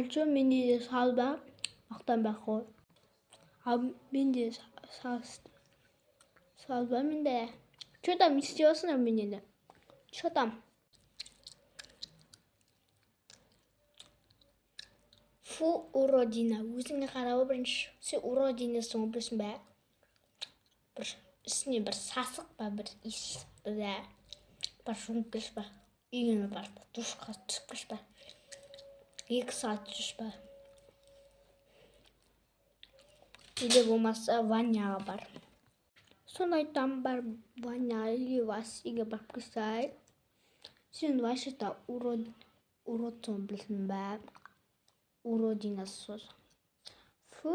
Альчо менде де салба, мақтанбай қой. Ал менде салба менде. Че там істеп менен де? Че там? Фу, уродина. Өзіңе қарап бірінші. Сен уродинасың білесің бе? Бір үстіне бір сасық па, бір иіс бе? Бір жуынып келші ба? Үйіне барып, душқа түсіп келші ба? 2 saat жүрші ба? Или болмаса ванняға бар. Соны айтам, бар ванняға или васиге барып келсай. Сен вообще-то уродсың білесің бе? Уродинасыз. Фу.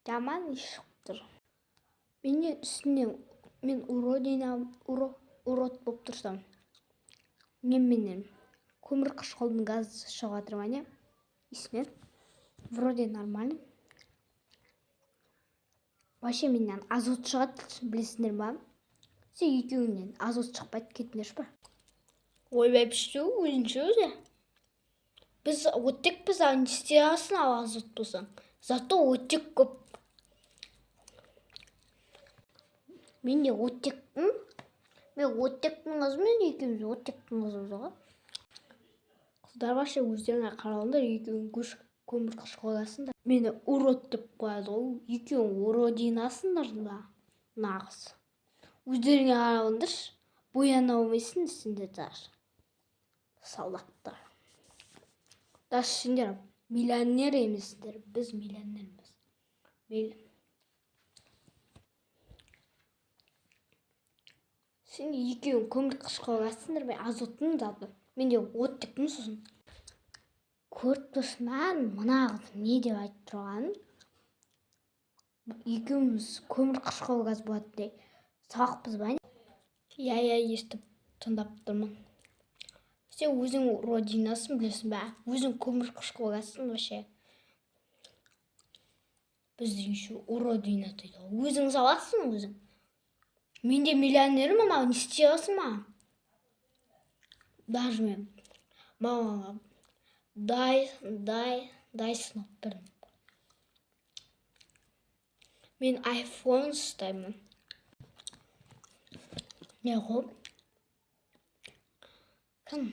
Жаман іш шығып тұр. Менен үстіне мен урод болып тұрсам. Менен көмір қышқылдың газы шығып жатыр ма не? Исінен. Вроде нормально. Вообще менен азот шығады, білесіңдер ма? Сен екеуіңнен азот шықпайды, кетіңдерші ба? Ойбай пішті, өзінше өзі. Біз оттекпіз, не істей аласың ал азот болсаң. Зато оттек көп. Мен де оттекпін. Мен оттектің қызымын, екеуміз оттектің қызымыз ғой. Қыздар вообще өздеріңе қаралыңдар, екеуің көмір қышқылдасыңдар. Мені урод деп қояды ғой, екеуің уродинасыңдар да. Нағыз. Өздеріңе қаралыңдаршы, бояна алмайсың сендер даже. Салдаттар. Даже сендер миллионер емессіңдер, біз миллионерміз. Сен екеуің көмір қышқылдасыңдар, мен азоттың заты. Мен де оттектің сосын. Көріп тұрсың ба, мына қыз не деп айтып тұрғанын? Екеуміз көмір қышқыл газ болады дей. Сауақпыз ба? Я естіп тыңдап тұрмын. Сен өзің уродинасың білесің бе? Өзің көмір қышқыл газсың вообще. Бізді еще уродина дейді. Өзің саласың өзің. Мен де миллионерім, ама не істей аласың ма? Даже мен мамаға дай сынап тұрдым. Мен iPhone ұстаймын. Не ғой? Кім?